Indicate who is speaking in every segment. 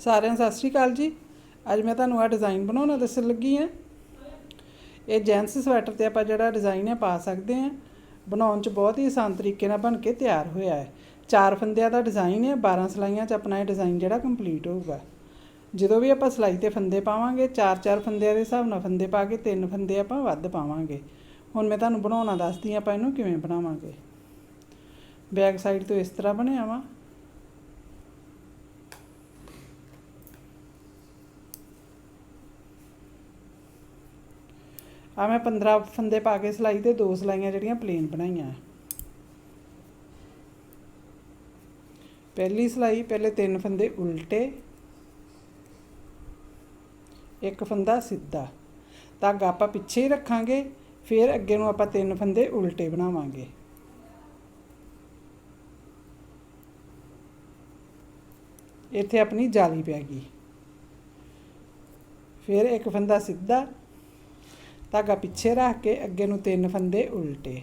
Speaker 1: सारिਆਂ ਨੂੰ सत श्री अकाल जी। अज मैं तुहानूं आ डिज़ाइन बनाना दस्सण लगी हाँ। ये जेंट्स स्वैटर ते आपां जिहड़ा डिज़ाइन है पा सकते हैं। बनाउण च बहुत ही आसान तरीके नाल बन के तैयार होया है। 4 फंदियां दा डिज़ाइन है। 12 सिलाइयां च अपना ये डिज़ाइन जिहड़ा कंप्लीट होऊगा। ਜਦੋਂ भी ਆਪਾਂ सिलाई ते फंदे पावांगे 4-4 फंदियां दे हिसाब नाल फंदे पा के 3 फंदे आपां वध पावांगे। हुण मैं तुहानूं बनाउणा दसदी आपां इहनूं किवें बनावांगे। बैक साइड तो इस तरह बनिया वा। आ मैं 15 फंदे पा के सिलाई ते 2 सिलाइयां जिहड़ियां प्लेन बनाईयां। पहली सिलाई पहले 3 फंदे उल्टे, एक फंदा सीधा, धागा आपां पिछे ही रखांगे। फिर अगे नूं आपां 3 फंदे उल्टे बनावांगे। इत्थे अपनी जाली पै गई। फिर एक फंदा सीधा, धागा पिछे रख के अगे नूं 3 फंदे उल्टे,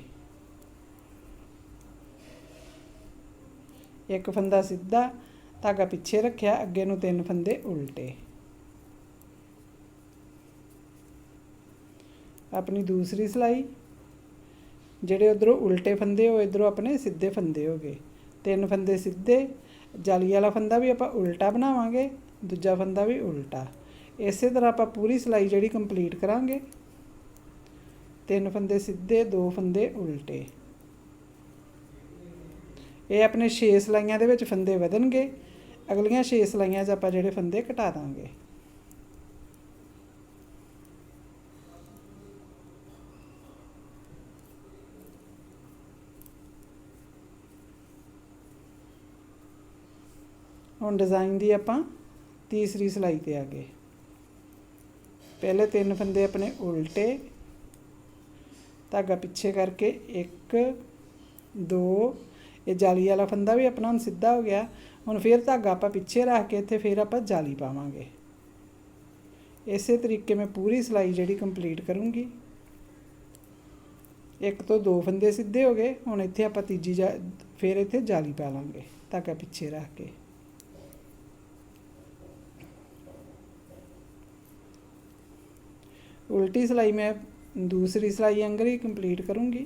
Speaker 1: एक फंदा सीधा, धागा पिछे रखिया, अगे नूं 3 फंदे उल्टे। अपनी दूसरी सिलाई जिहड़े उधरों उल्टे फंदे हो इधरों अपने सीधे फंदे हो गए। 3 फंदे सीधे, जाली वाला फंदा भी आपां उल्टा बनावांगे, दूजा फंदा भी उल्टा। इस तरह आपां पूरी सिलाई जिहड़ी कंप्लीट करांगे। 3 फंदे सीधे, 2 फंदे उल्टे। ये अपने 6 सिलाइयां दे विच फंदे वधणगे। अगलियां 6 सिलाइयां च आपां जिहड़े फंदे घटा दांगे। हुण डिज़ाइन दी आपां तीसरी सिलाई ते आ गए। पहले 3 फंदे अपने उल्टे, धागा पिछे करके 1 2, ये जाली वाला फंदा भी अपना हुण सीधा हो गया। हुण फिर धागा आपां पिछे रख के इत्थे फिर आपां जाली पावांगे। इस तरीके मैं पूरी सिलाई जिहड़ी कंप्लीट करूँगी। 1 तो 2 फंदे सीधे हो गए। हुण इत्थे आपां तीजी फिर इत्थे जाली पा लांगे धागा पिछे रख के। उल्टी सिलाई मैं दूसरी सिलाई आंगर ही कंप्लीट करूँगी।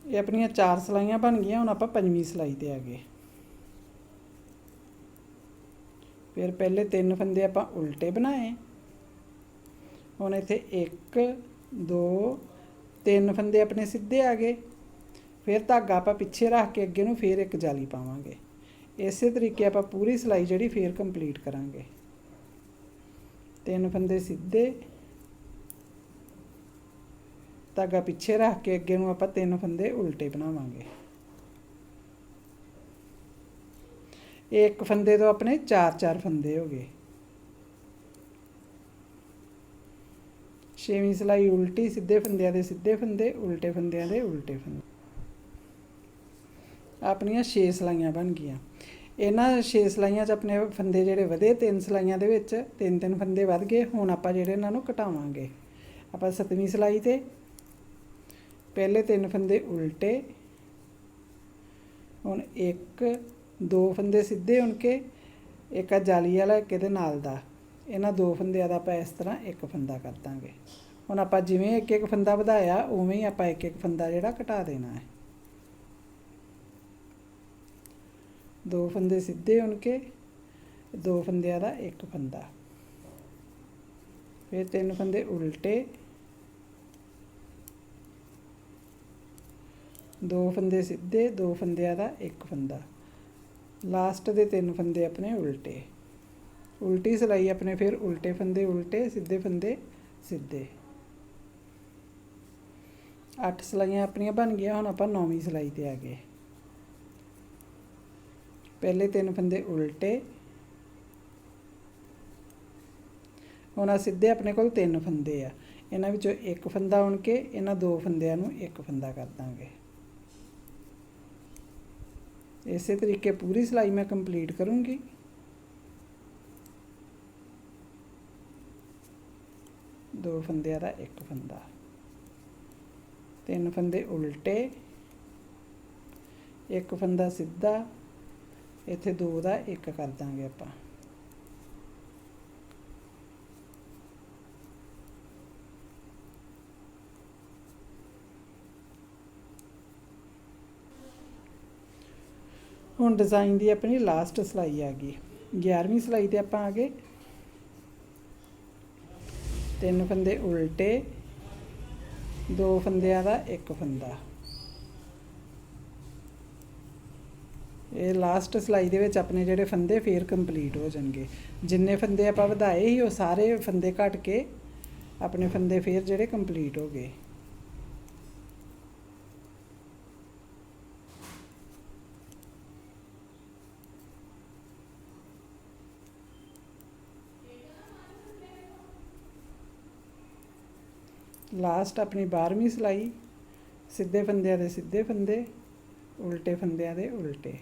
Speaker 1: ये अपनियां 4 सिलाइयां बन गई। हुण आपां 5वीं सिलाई ते आ गए। फिर पहले 3 फंदे आपां उल्टे बनाए। हुण इत्थे 1 2 3 फंदे अपने सीधे आ गए। फिर धागा आपां पिछे रख के अगे नूं फिर एक जाली पावांगे। इस तरीके आपां पूरी सिलाई जिहड़ी फिर कंप्लीट करांगे। 3 फंदे सीधे, धागा पिछे रख के अगे नूं आपां 3 फंदे उल्टे बनावांगे। एक फंदे तो अपने 4-4 फंदे हो गए। 6वीं सिलाई उल्टी, सीधे फंदियां दे सीधे फंदे, उल्टे फंदियां दे उल्टे फंदे। अपनियां 6 सिलाइयां बन गईयां। इन्हां 6 सिलाइयां च अपने फंदे जिहड़े वधे 3 सिलाइयां दे विच 3-3 फंदे वध गए। हुण आपां जिहड़े इन्हां नूं घटावांगे। आपां 7वीं सिलाई ते पहले 3 फंदे उल्टे, हुण 1 2 फंदे सीधे उनके, एक आ जाली वाला एक इहदे नाल दा। इन्हां 2 फंदियां दा आपां इस तरह एक फंदा कर दांगे। हुण आपां जिवें एक फंदा वधाया उवें ही आपां एक फंदा जिहड़ा घटा देना है। 2 फंदे सीधे उनके, 2 फंदियां दा एक फंदा। फिर 3 फंदे उल्टे, 2 फंदे सीधे, 2 फंदियां दा एक फंदा। लास्ट दे 3 फंदे अपने उल्टे। उल्टी सिलाई अपने फिर उल्टे फंदे उल्टे, सीधे फंदे सीधे। 8 सिलाइयां अपनियां बन गईयां। हुण आपां 9वीं सिलाई ते आ गए। पहले 3 फंदे उल्टे, हुण आ सीधे अपने कोल 3 फंदे आ। इन्हां विचों एक फंदा उनके, इन्हां 2 फंदियां नूं एक फंदा कर दांगे। इस तरीके पूरी सिलाई मैं कंप्लीट करूँगी। दो फंदियां दा एक फंदा, 3 फंदे उल्टे, ਇੱਕ ਫੰਦਾ ਸਿੱਧਾ, ਇੱਥੇ 2 ਦਾ 1 ਕਰ ਦਾਂਗੇ ਆਪਾਂ। ਹੁਣ ਡਿਜ਼ਾਈਨ ਦੀ ਆਪਣੀ ਲਾਸਟ ਸਿਲਾਈ ਆ ਗਈ। 11ਵੀਂ ਸਿਲਾਈ ਤੇ ਆਪਾਂ ਆ ਗਏ। 3 ਫੰਦੇ ਉਲਟੇ, 2 ਫੰਦਿਆਂ ਦਾ 1 ਫੰਦਾ। ਇਹ ਲਾਸਟ ਸਿਲਾਈ ਦੇ ਵਿੱਚ ਆਪਣੇ ਜਿਹੜੇ ਫੰਦੇ ਫੇਰ ਕੰਪਲੀਟ ਹੋ ਜਾਣਗੇ। ਜਿੰਨੇ ਫੰਦੇ ਆਪਾਂ ਵਧਾਏ ਸੀ ਉਹ ਸਾਰੇ ਫੰਦੇ ਘਟ ਕੇ ਆਪਣੇ ਫੰਦੇ ਫੇਰ ਜਿਹੜੇ ਕੰਪਲੀਟ ਹੋ ਗਏ। ਲਾਸਟ ਆਪਣੀ 12ਵੀਂ ਸਿਲਾਈ, ਸਿੱਧੇ ਫੰਦਿਆਂ ਦੇ ਸਿੱਧੇ ਫੰਦੇ, ਉਲਟੇ ਫੰਦਿਆਂ ਦੇ ਉਲਟੇ।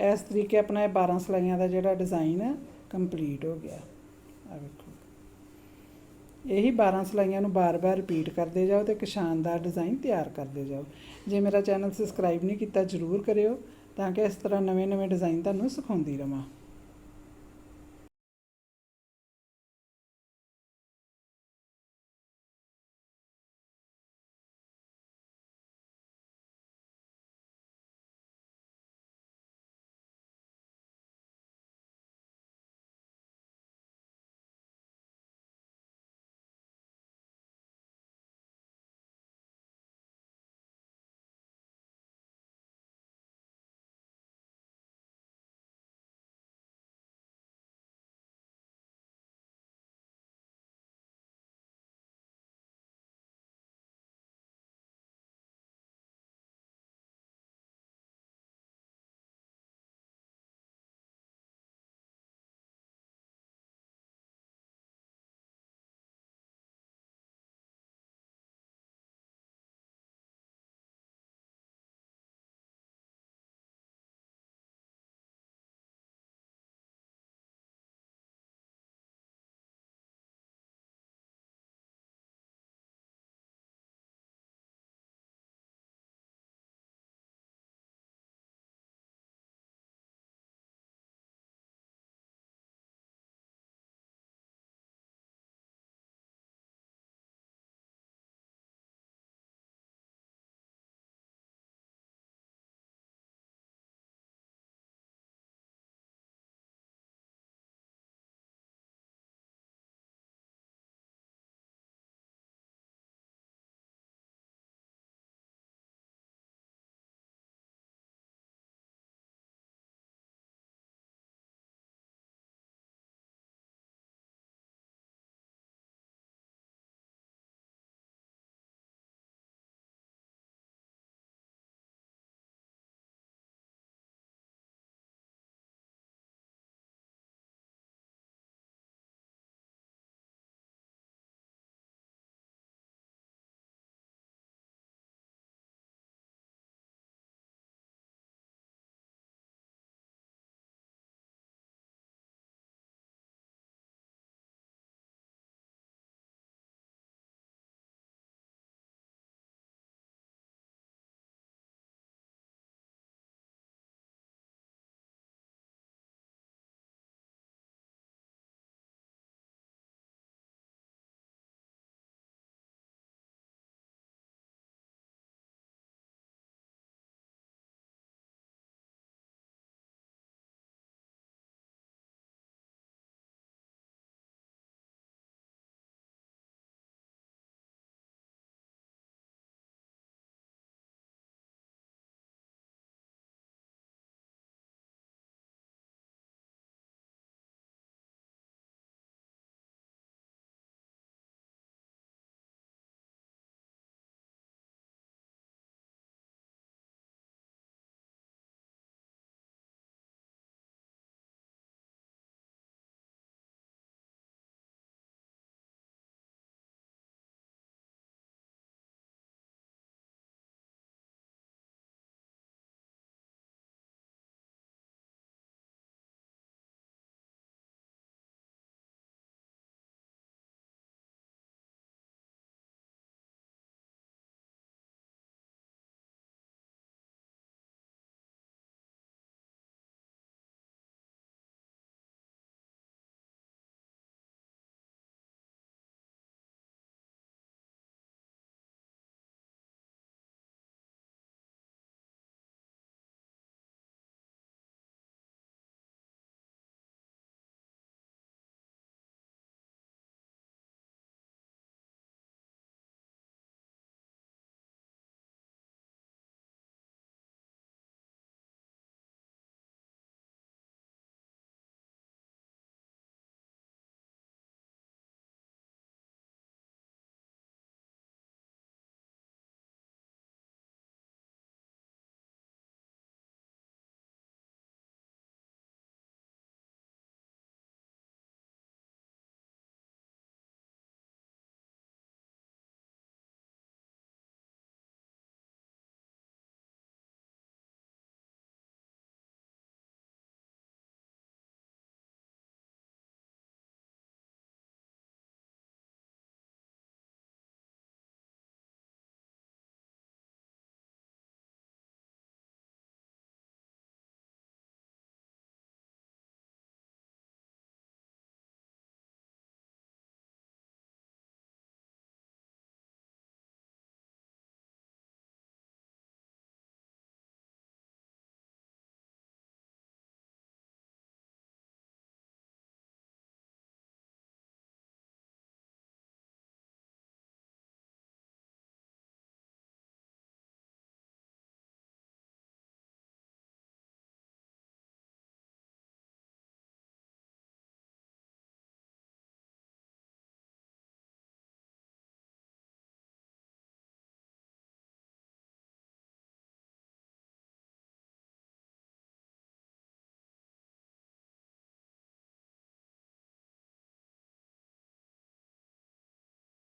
Speaker 1: ਇਸ ਤਰੀਕੇ ਆਪਣਾ ਇਹ 12 ਸਿਲਾਈਆਂ ਦਾ ਜਿਹੜਾ ਡਿਜ਼ਾਈਨ ਕੰਪਲੀਟ ਹੋ ਗਿਆ। ਆ ਵੇਖੋ, ਇਹੀ 12 ਸਿਲਾਈਆਂ ਨੂੰ ਬਾਰ-ਬਾਰ ਰਿਪੀਟ ਕਰਦੇ ਜਾਓ ਤੇ ਇੱਕ ਸ਼ਾਨਦਾਰ ਡਿਜ਼ਾਈਨ ਤਿਆਰ ਕਰਦੇ ਜਾਓ। ਜੇ ਮੇਰਾ ਚੈਨਲ ਸਬਸਕ੍ਰਾਈਬ ਨਹੀਂ ਕੀਤਾ ਜ਼ਰੂਰ ਕਰਿਓ ਤਾਂ ਕਿ ਇਸ ਤਰ੍ਹਾਂ ਨਵੇਂ-ਨਵੇਂ ਡਿਜ਼ਾਈਨ ਤੁਹਾਨੂੰ ਸਿਖਾਉਂਦੀ ਰਵਾਂ।